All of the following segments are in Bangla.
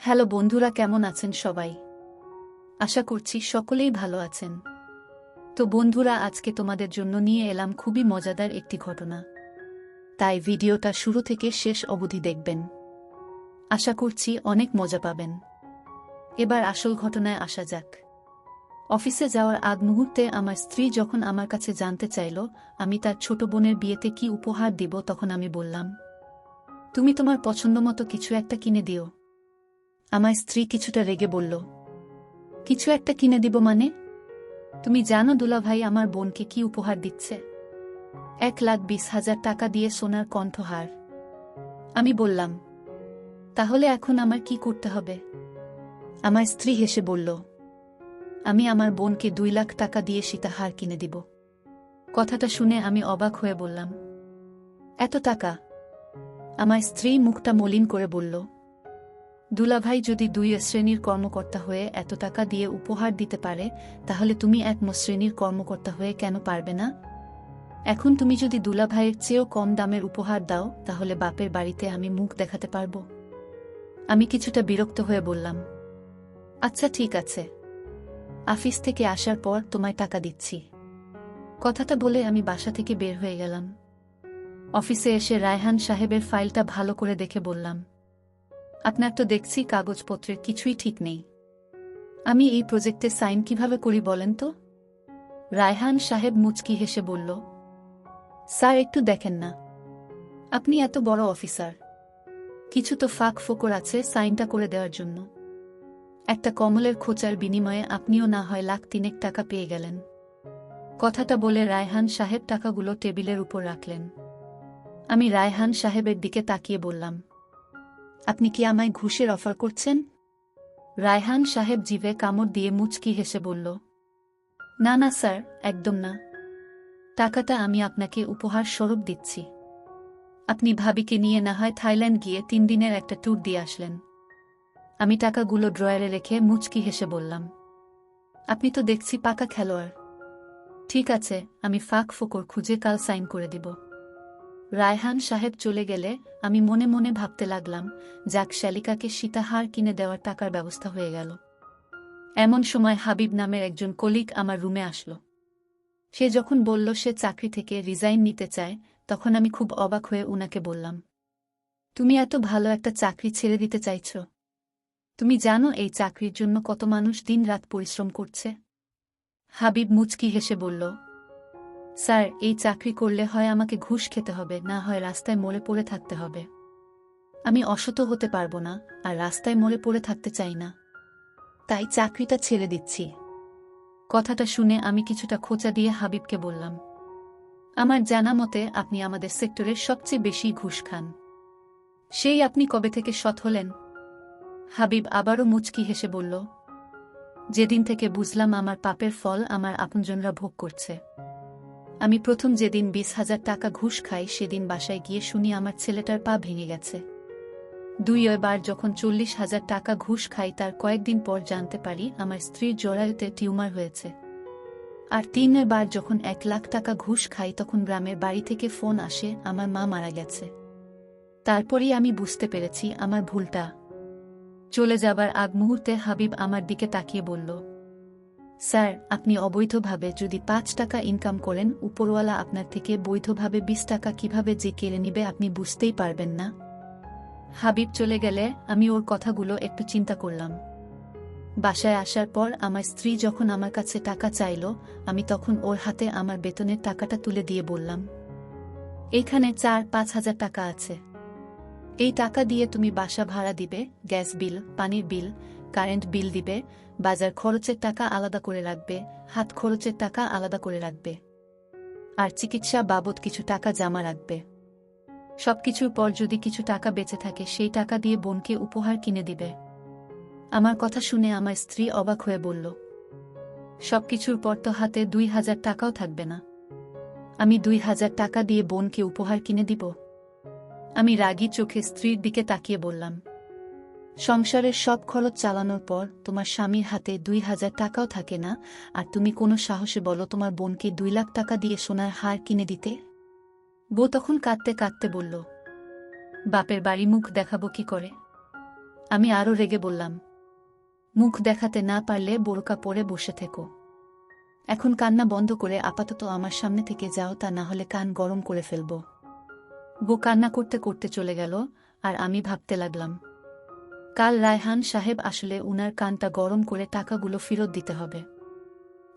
হ্যালো বন্ধুরা, কেমন আছেন সবাই? আশা করছি সকলেই ভালো আছেন। তো বন্ধুরা, আজকে তোমাদের জন্য নিয়ে এলাম খুবই মজাদার একটি ঘটনা। তাই ভিডিওটা শুরু থেকে শেষ অবধি দেখবেন। আশা করছি অনেক মজা পাবেন। এবার আসল ঘটনায় আসা যাক। অফিসে যাওয়ার আগ মুহূর্তে আমার স্ত্রী যখন আমার কাছে জানতে চাইল আমি তার ছোট বোনের বিয়েতে কি উপহার দিব, তখন আমি বললাম, তুমি তোমার পছন্দমতো কিছু একটা কিনে দিও। আমার স্ত্রী কিছুটা রেগে বলল, কিছু একটা কিনে দিব মানে? তুমি জানো দুলাভাই আমার বোনকে কি উপহার দিচ্ছে? 1,20,000 টাকা দিয়ে সোনার কণ্ঠহার। আমি বললাম, তাহলে এখন আমার কি করতে হবে? আমার স্ত্রী হেসে বলল, আমি আমার বোনকে 2 লাখ টাকা দিয়ে সীতাহার কিনে দিব। কথাটা শুনে আমি অবাক হয়ে বললাম, এত টাকা? আমার স্ত্রী মুখটা মলিন করে বলল, দুলাভাই যদি 2 শ্রেণীর কর্মকর্তা হয়ে এত টাকা দিয়ে উপহার দিতে পারে, তাহলে তুমি 1 শ্রেণীর কর্মকর্তা হয়ে কেন পারবে না? এখন তুমি যদি দুলাভাইয়ের চেয়েও কম দামের উপহার দাও, তাহলে বাপের বাড়িতে আমি মুখ দেখাতে পারব? আমি কিছুটা বিরক্ত হয়ে বললাম, আচ্ছা ঠিক আছে, অফিস থেকে আসার পর তোমায় টাকা দিচ্ছি। কথাটা বলে আমি বাসা থেকে বের হয়ে গেলাম। অফিসে এসে রায়হান সাহেবের ফাইলটা ভালো করে দেখে বললাম, আপনার তো দেখছি কাগজপত্রের কিছুই ঠিক নেই। আমি এই প্রজেক্টে সাইন কিভাবে করি বলেন তো? রায়হান সাহেব মুচকি হেসে বলল, স্যার একটু দেখেন না, আপনি এত বড় অফিসার, কিছু তো ফাঁক ফোকর আছে সাইনটা করে দেওয়ার জন্য। একটা কমলের খোঁচার বিনিময়ে আপনিও না হয় 1,03,000 টাকা পেয়ে গেলেন। কথাটা বলে রায়হান সাহেব টাকাগুলো টেবিলের উপর রাখলেন। আমি রায়হান সাহেবের দিকে তাকিয়ে বললাম, আপনি কি আমায় ঘুষের অফার করছেন? রায়হান সাহেব জিভে কামড় দিয়ে মুচকি হেসে বলল, না না স্যার, একদম না। টাকাটা আমি আপনাকে উপহার স্বরূপ দিচ্ছি। আপনি ভাবিকে নিয়ে না হয় থাইল্যান্ড গিয়ে 3 দিনের একটা ট্যুর দিয়ে আসলেন। আমি টাকাগুলো ড্রয়ারে রেখে মুচকি হেসে বললাম, আপনি তো দেখছি পাকা খেলোয়াড়। ঠিক আছে, আমি ফাঁক ফোকর খুঁজে কাল সাইন করে দিব। রায়হান সাহেব চলে গেলে আমি মনে মনে ভাবতে লাগলাম, যাক, শ্যালিকাকে সীতাহার কিনে দেওয়ার টাকার ব্যবস্থা হয়ে গেল। এমন সময় হাবিব নামের একজন কলিগ আমার রুমে আসলো। সে যখন বলল সে চাকরি থেকে রিজাইন নিতে চায়, তখন আমি খুব অবাক হয়ে উনাকে বললাম, তুমি এত ভালো একটা চাকরি ছেড়ে দিতে চাইছ? তুমি জানো এই চাকরির জন্য কত মানুষ দিনরাত পরিশ্রম করছে? হাবিব মুচকি হেসে বলল, স্যার, এই চাকরি করলে হয় আমাকে ঘুষ খেতে হবে, না হয় রাস্তায় মরে পড়ে থাকতে হবে। আমি অসত হতে পারবো না, আর রাস্তায় মরে পড়ে থাকতে চাই না। তাই চাকরিটা ছেড়ে দিচ্ছি। কথাটা শুনে আমি কিছুটা খোঁচা দিয়ে হাবিবকে বললাম, আমার জানা মতে আপনি আমাদের সেক্টরের সবচেয়ে বেশি ঘুষ খান। সেই আপনি কবে থেকে সৎ হলেন? হাবিব আবারও মুচকি হেসে বলল, যেদিন থেকে বুঝলাম আমার পাপের ফল আমার আপনজনরা ভোগ করছে। আমি প্রথম যেদিন 20,000 টাকা ঘুষ খাই, সেদিন বাসায় গিয়ে শুনি আমার ছেলেটার পা ভেঙে গেছে। 2 বার যখন 40,000 টাকা ঘুষ খাই, তার কয়েকদিন পর জানতে পারি আমার স্ত্রীর জরায়ুতে টিউমার হয়েছে। আর 3 বার যখন 1 লাখ টাকা ঘুষ খাই, তখন গ্রামের বাড়ি থেকে ফোন আসে আমার মা মারা গেছে। তারপরই আমি বুঝতে পেরেছি আমার ভুলটা। চলে যাবার আগ মুহূর্তে হাবিব আমার দিকে তাকিয়ে বলল, স্যার, আপনি অবৈধভাবে যদি 5 টাকা ইনকাম করেন, উপরওয়ালা আপনার থেকে বৈধভাবে 20 টাকা কিভাবে যে কেড়ে নিবে আপনি বুঝতেই পারবেন না। হাবিব চলে গেলে আমি ওর কথাগুলো একটু চিন্তা করলাম। বাসায় আসার পর আমার স্ত্রী যখন আমার কাছে টাকা চাইল, আমি তখন ওর হাতে আমার বেতনের টাকাটা তুলে দিয়ে বললাম, এইখানে 4-5 হাজার টাকা আছে। এই টাকা দিয়ে তুমি বাসা ভাড়া দিবে, গ্যাস বিল, পানির বিল, কারেন্ট বিল দিবে, বাজার খরচের টাকা আলাদা করে রাখবে, হাত খরচের টাকা আলাদা করে রাখবে, আর চিকিৎসা বাবদ কিছু টাকা জমা রাখবে। সবকিছুর পর যদি কিছু টাকা বেঁচে থাকে, সেই টাকা দিয়ে বোনকে উপহার কিনে দিবে। আমার কথা শুনে আমার স্ত্রী অবাক হয়ে বলল, সবকিছুর পর তো হাতে 2,000 টাকাও থাকবে না। আমি 2,000 টাকা দিয়ে বোনকে উপহার কিনে দিব? আমি রাগী চোখে স্ত্রীর দিকে তাকিয়ে বললাম, সংসারের সব খরচ চালানোর পর তোমার স্বামীর হাতে 2,000 টাকাও থাকে না, আর তুমি কোনো সাহসে বলো তোমার বোনকে 2 লাখ টাকা দিয়ে সোনার হার কিনে দিতে? বউ তখন কাঁদতে কাঁদতে বলল, বাপের বাড়ি মুখ দেখাবো কি করে? আমি আরও রেগে বললাম, মুখ দেখাতে না পারলে বোরকা পরে বসে থেকো। এখন কান্না বন্ধ করে আপাতত আমার সামনে থেকে যাও, তা না হলে কান গরম করে ফেলব। বউ কান্না করতে করতে চলে গেল, আর আমি ভাবতে লাগলাম, কাল রায়হান সাহেব আসলে উনার কানটা গরম করে টাকাগুলো ফেরত দিতে হবে।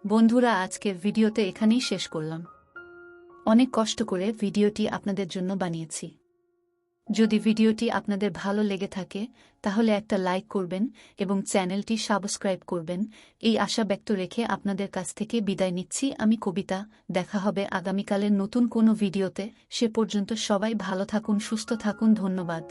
বন্ধুরা, আজকের ভিডিওতে এখানেই শেষ করলাম। অনেক কষ্ট করে ভিডিওটি আপনাদের জন্য বানিয়েছি। যদি ভিডিওটি আপনাদের ভালো লেগে থাকে তাহলে একটা লাইক করবেন এবং চ্যানেলটি সাবস্ক্রাইব করবেন, এই আশা ব্যক্ত রেখে আপনাদের কাছ থেকে বিদায় নিচ্ছি আমি কবিতা। দেখা হবে আগামীকালের নতুন কোনো ভিডিওতে। সে পর্যন্ত সবাই ভালো থাকুন, সুস্থ থাকুন। ধন্যবাদ।